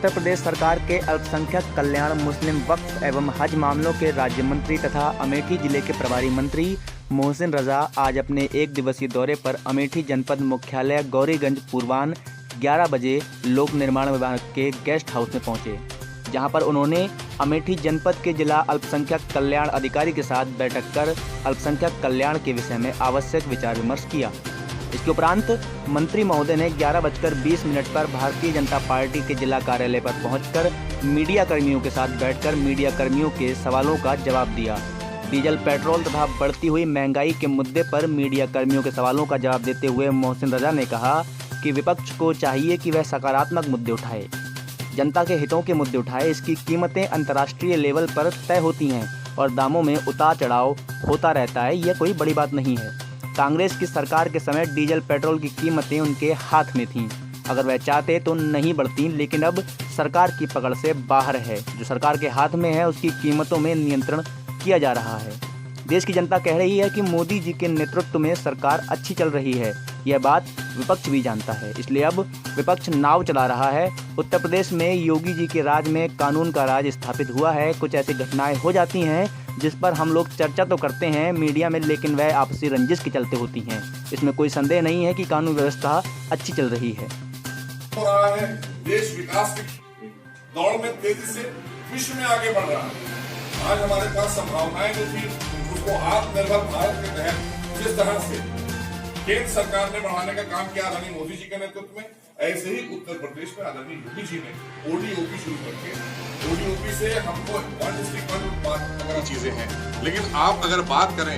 उत्तर प्रदेश सरकार के अल्पसंख्यक कल्याण, मुस्लिम वक्फ एवं हज मामलों के राज्य मंत्री तथा अमेठी जिले के प्रभारी मंत्री मोहसिन रजा आज अपने एक दिवसीय दौरे पर अमेठी जनपद मुख्यालय गौरीगंज पूर्वाह्न 11 बजे लोक निर्माण विभाग के गेस्ट हाउस में पहुंचे, जहां पर उन्होंने अमेठी जनपद के जिला अल्पसंख्यक कल्याण अधिकारी के साथ बैठक कर अल्पसंख्यक कल्याण के विषय में आवश्यक विचार विमर्श किया। इसके उपरांत मंत्री महोदय ने 11:20 पर भारतीय जनता पार्टी के जिला कार्यालय पर पहुंचकर मीडिया कर्मियों के साथ बैठकर मीडिया कर्मियों के सवालों का जवाब दिया। डीजल, पेट्रोल तथा बढ़ती हुई महंगाई के मुद्दे पर मीडिया कर्मियों के सवालों का जवाब देते हुए मोहसिन रजा ने कहा कि विपक्ष को चाहिए कि वह सकारात्मक मुद्दे उठाए, जनता के हितों के मुद्दे उठाए। इसकी कीमतें अंतर्राष्ट्रीय लेवल पर तय होती हैं और दामों में उतार चढ़ाव होता रहता है, यह कोई बड़ी बात नहीं है। कांग्रेस की सरकार के समय डीजल, पेट्रोल की कीमतें उनके हाथ में थीं। अगर वह चाहते तो नहीं बढ़ती, लेकिन अब सरकार की पकड़ से बाहर है। जो सरकार के हाथ में है उसकी कीमतों में नियंत्रण किया जा रहा है। देश की जनता कह रही है कि मोदी जी के नेतृत्व में सरकार अच्छी चल रही है। यह बात विपक्ष भी जानता है, इसलिए अब विपक्ष नाव चला रहा है। उत्तर प्रदेश में योगी जी के राज में कानून का राज स्थापित हुआ है। कुछ ऐसी घटनाएं हो जाती हैं जिस पर हम लोग चर्चा तो करते हैं मीडिया में, लेकिन वह आपसी रंजिश के चलते होती हैं। इसमें कोई संदेह नहीं है कि कानून व्यवस्था अच्छी चल रही है। हो रहा है, देश विकास की दौड़ में तेजी से विश्व में आगे बढ़ रहा है। आज हमारे पास संभावनाएं जो थी उसको आत्मनिर्भर भारत के तहत जिस तरह से केंद्र सरकार ने बढ़ाने का काम किया आदरणीय मोदी जी के नेतृत्व में, ऐसे ही उत्तर प्रदेश में आदरणीय योगी जी ने ओडीओपी शुरू करके ओडीओपी से हमको वन डिस्ट्रिक्ट वन उत्पाद चीजें हैं। लेकिन आप अगर बात करें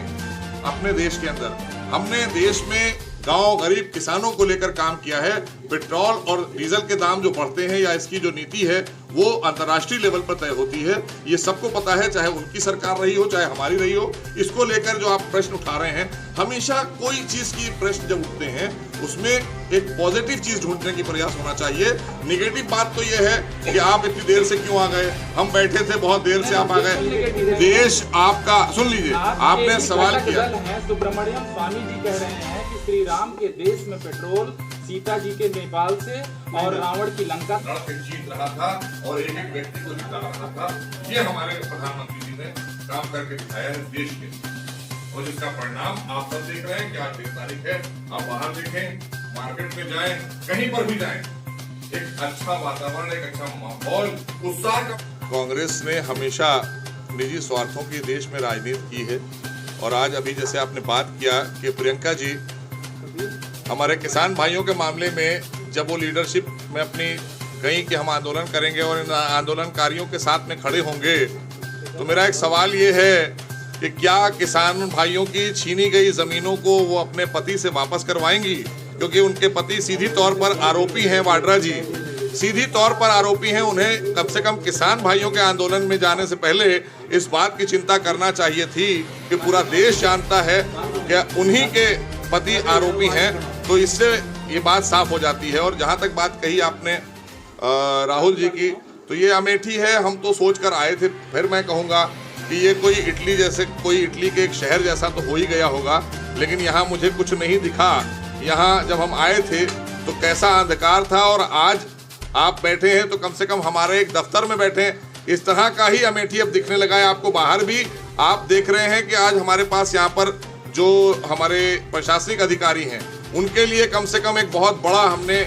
अपने देश के अंदर, हमने देश में गांव गरीब किसानों को लेकर काम किया है। पेट्रोल और डीजल के दाम जो बढ़ते हैं या इसकी जो नीति है वो अंतर्राष्ट्रीय लेवल पर तय होती है, ये सबको पता है, चाहे उनकी सरकार रही हो चाहे हमारी रही हो। इसको लेकर जो आप प्रश्न उठा रहे हैं, हमेशा कोई चीज की प्रश्न जब उठते हैं उसमें एक पॉजिटिव चीज ढूंढने की प्रयास होना चाहिए। नेगेटिव बात तो ये है कि आप इतनी देर से क्यों आ गए, हम बैठे थे बहुत देर से आप आ गए। देश आपका, सुन लीजिए, आपने सवाल किया। सुब्रमण्यम स्वामी जी कह रहे हैं कि श्री राम के देश में पेट्रोल सीता जी के नेपाल से और रावण की लंका जीत रहा था और एक एक व्यक्ति को जिता रहा था। ये हमारे प्रधानमंत्री जी ने काम करके दिखाया है देश के, और जिसका परिणाम आप सब देख रहे हैं कि आज 3 तारीख है। आप बाहर देखें, मार्केट में जाएं, कहीं पर भी जाएं, एक अच्छा वातावरण, एक अच्छा माहौल, उत्साह का। कांग्रेस ने हमेशा निजी स्वार्थों की देश में राजनीति की है, और आज अभी जैसे आपने बात किया कि प्रियंका जी हमारे किसान भाइयों के मामले में जब वो लीडरशिप में अपनी गई कि हम आंदोलन करेंगे और इन आंदोलनकारियों के साथ में खड़े होंगे, तो मेरा एक सवाल ये है कि क्या किसान भाइयों की छीनी गई जमीनों को वो अपने पति से वापस करवाएंगी? क्योंकि उनके पति सीधी तौर पर आरोपी हैं, वाड्रा जी सीधी तौर पर आरोपी हैं। उन्हें कम से कम किसान भाइयों के आंदोलन में जाने से पहले इस बात की चिंता करना चाहिए थी कि पूरा देश जानता है कि उन्हीं के पति आरोपी हैं, तो इससे ये बात साफ हो जाती है। और जहाँ तक बात कही आपने राहुल जी की, तो ये अमेठी है, हम तो सोच कर आए थे। फिर मैं कहूँगा कि ये कोई इटली जैसे, कोई इटली के एक शहर जैसा तो हो ही गया होगा, लेकिन यहाँ मुझे कुछ नहीं दिखा। यहाँ जब हम आए थे तो कैसा अंधकार था, और आज आप बैठे हैं तो कम से कम हमारे एक दफ्तर में बैठे हैं, इस तरह का ही अमेठी अब दिखने लगा है आपको। बाहर भी आप देख रहे हैं कि आज हमारे पास यहाँ पर जो हमारे प्रशासनिक अधिकारी हैं उनके लिए कम से कम एक बहुत बड़ा हमने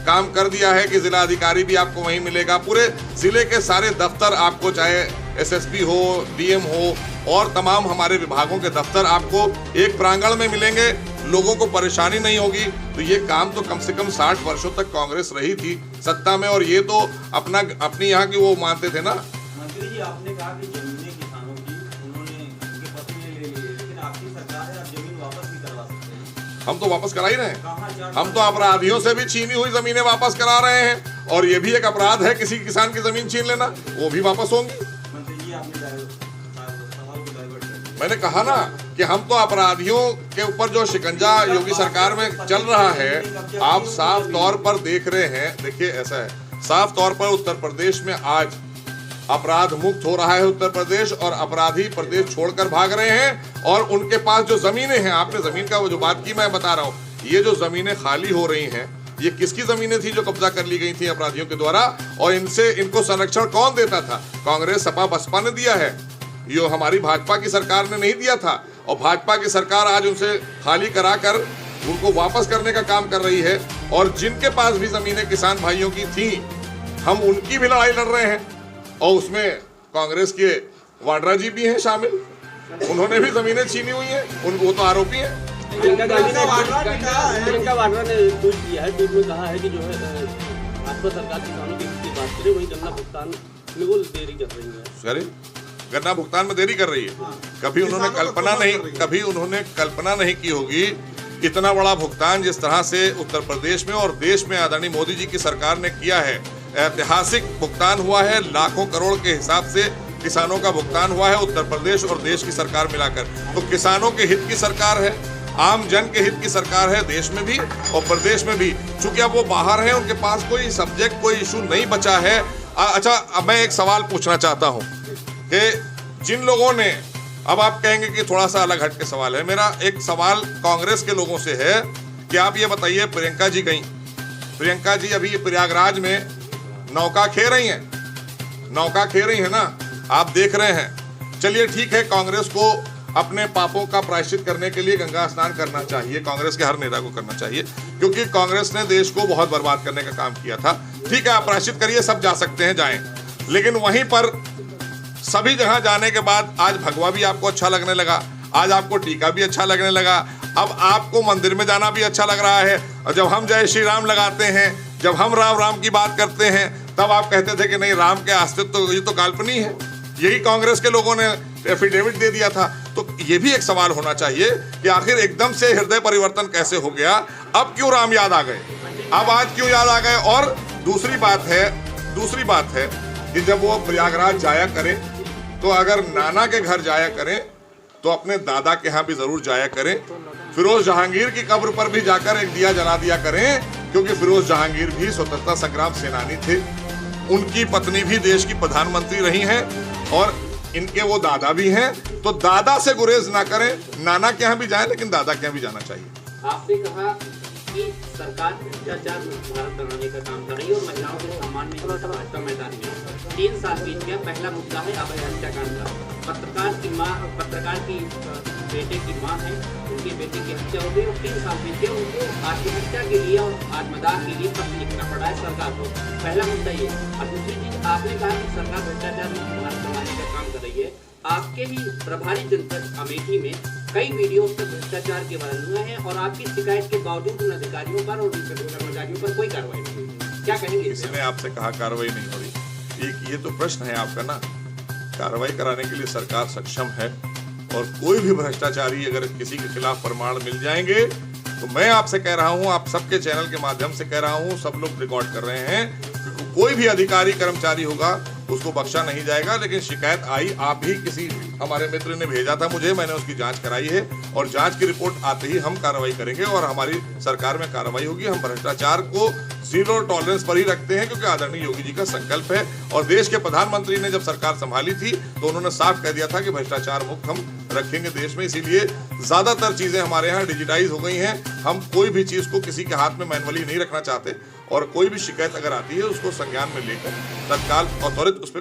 काम कर दिया है कि जिला अधिकारी भी आपको वहीं मिलेगा। पूरे जिले के सारे दफ्तर आपको, चाहे एसएसपी हो, डीएम हो और तमाम हमारे विभागों के दफ्तर आपको एक प्रांगण में मिलेंगे, लोगों को परेशानी नहीं होगी। तो ये काम तो कम से कम 60 वर्षों तक कांग्रेस रही थी सत्ता में, और ये तो अपनी यहाँ की वो मानते थे ना। मंत्री जी, आपने कहा कि जमीनें किसानों की उन्होंने उनके पति ने ले ली, लेकिन आपकी सरकार है, आप जमीन वापस भी करवा सकते हैं। हम तो वापस करा ही रहे हैं। हम तो अपराधियों से भी छीनी हुई जमीनें वापस करा रहे हैं, और ये भी एक अपराध है किसी किसान की जमीन छीन लेना, वो भी वापस होंगी। मंत्री जी, आपने मैंने कहा ना कि हम तो अपराधियों के ऊपर जो शिकंजा योगी सरकार में चल रहा है, आप साफ तौर पर देख रहे हैं। देखिए, ऐसा है, साफ तौर पर उत्तर प्रदेश में आज अपराध मुक्त हो रहा है उत्तर प्रदेश, और अपराधी प्रदेश छोड़कर भाग रहे हैं। और उनके पास जो जमीनें हैं, आपने जमीन का वो जो बात की मैं बता रहा हूँ, ये जो जमीनें खाली हो रही हैं ये किसकी जमीनें थी जो कब्जा कर ली गई थी अपराधियों के द्वारा, और इनको संरक्षण कौन देता था? कांग्रेस, सपा, बसपा ने दिया है, ये हमारी भाजपा की सरकार ने नहीं दिया था। और भाजपा की सरकार आज उनसे खाली कराकर उनको वापस करने का काम कर रही है। और जिनके पास भी जमीनें किसान भाइयों की थी, हम उनकी भी लड़ाई लड़ रहे हैं। और उसमें कांग्रेस के वाड्रा जी भी हैं शामिल, उन्होंने भी जमीनें छीनी हुई हैं, वो तो आरोपी हैं। प्रियंका वाड्रा ने ट्वीट किया है, ट्वीट में कहा है कि जो है भाजपा सरकार किसानों की हित की बात करे, वही गन्ना भुगतान में वो देरी कर रही है। अरे गन्ना भुगतान में देरी कर रही है। कभी उन्होंने कल्पना नहीं की होगी इतना बड़ा भुगतान जिस तरह से उत्तर प्रदेश में और देश में आदरणीय मोदी जी की सरकार ने किया है। ऐतिहासिक भुगतान हुआ है, लाखों करोड़ के हिसाब से किसानों का भुगतान हुआ है उत्तर प्रदेश और देश की सरकार मिलाकर। तो किसानों के हित की सरकार है, आम जन के हित की सरकार है, देश में भी और प्रदेश में भी। चूंकि अब वो बाहर हैं, उनके पास कोई सब्जेक्ट, कोई इशू नहीं बचा है। अच्छा, अब मैं एक सवाल पूछना चाहता हूँ कि जिन लोगों ने, अब आप कहेंगे कि थोड़ा सा अलग हट के सवाल है, मेरा एक सवाल कांग्रेस के लोगों से है कि आप ये बताइए, प्रियंका जी गई, प्रियंका जी अभी प्रयागराज में नौका खे रही है ना, आप देख रहे हैं। चलिए ठीक है, कांग्रेस को अपने पापों का प्रायश्चित करने के लिए गंगा स्नान करना चाहिए, कांग्रेस के हर नेता को करना चाहिए, क्योंकि कांग्रेस ने देश को बहुत बर्बाद करने का काम किया था। ठीक है, आप प्रायश्चित करिए, सब जा सकते हैं, जाएं। लेकिन वहीं पर सभी जगह जाने के बाद आज भगवा भी आपको अच्छा लगने लगा, आज आपको टीका भी अच्छा लगने लगा, अब आपको मंदिर में जाना भी अच्छा लग रहा है। और जब हम जय श्री राम लगाते हैं, जब हम राम राम की बात करते हैं, तब आप कहते थे कि नहीं, राम के अस्तित्व तो ये तो काल्पनिक है। यही कांग्रेस के लोगों ने एफिडेविट दे दिया था। तो ये भी एक सवाल होना चाहिए कि आखिर एकदम से हृदय परिवर्तन कैसे हो गया, अब क्यों राम याद आ गए, अब आज क्यों याद आ गए। और दूसरी बात है कि जब वो प्रयागराज जाया करें, तो अगर नाना के घर जाया करें तो अपने दादा के यहाँ भी जरूर जाया करें। फिरोज जहांगीर की कब्र पर भी जाकर एक दिया जला दिया करें, क्योंकि फिरोज जहांगीर भी स्वतंत्रता संग्राम सेनानी थे, उनकी पत्नी भी देश की प्रधानमंत्री रही हैं और इनके वो दादा भी हैं। तो दादा से गुरेज ना करें, नाना के यहाँ भी जाएं, लेकिन दादा के यहाँ भी जाना चाहिए। आपने कहा कि सरकार भ्रष्टाचार मुक्त भारत बनाने का काम कर रही है और महिलाओं के सम्मान में भाजपा मैदान में 3 साल बीत गया। पहला मुद्दा है अभय हत्याकांड का। पत्रकार की बेटे की मां है, उनके बेटे की हत्या हो गई और 3 साल बीत गए, उनको आत्महत्या के लिए और आत्मदाह के लिए पत्र लिखना पड़ा है सरकार को। पहला मुद्दा ये। और दूसरी चीज, आपने कहा कि सरकार भ्रष्टाचार मुक्त भारत बनाने का काम कर रही है। आपके ही प्रभारी जनपद अमेठी में कई वीडियो पर भ्रष्टाचार के वायरल हुए हैं और आपकी शिकायत के बावजूद उन अधिकारियों पर और कर्मचारियों पर कोई कार्रवाई नहीं हुई। क्या कहेंगे? किसी आपसे कहा कार्रवाई नहीं हो रही? ये तो प्रश्न है आपका ना। कार्रवाई कराने के लिए सरकार सक्षम है और कोई भी भ्रष्टाचारी अगर किसी के खिलाफ प्रमाण मिल जाएंगे तो मैं आपसे कह रहा हूं, आप सबके चैनल के माध्यम से कह रहा हूं, सब लोग रिकॉर्ड कर रहे हैं, कोई भी अधिकारी कर्मचारी होगा उसको बख्शा नहीं जाएगा। लेकिन शिकायत आई, आप ही किसी हमारे मित्र ने भेजा था मुझे, मैंने उसकी जांच कराई है और जांच की रिपोर्ट आते ही हम कार्रवाई करेंगे और हमारी सरकार में कार्रवाई होगी। हम भ्रष्टाचार को जीरो टॉलरेंस पर ही रखते हैं, क्योंकि आदरणीय योगी जी का संकल्प है। और देश के प्रधानमंत्री ने जब सरकार संभाली थी तो उन्होंने साफ कह दिया था कि भ्रष्टाचार मुक्त हम रखेंगे देश में। इसीलिए ज्यादातर चीजें हमारे यहाँ डिजिटाइज हो गई हैं। हम कोई भी चीज को किसी के हाथ में मैनुअली नहीं रखना चाहते और कोई भी शिकायत अगर आती है उसको संज्ञान में लेकर तत्काल और त्वरित उस पर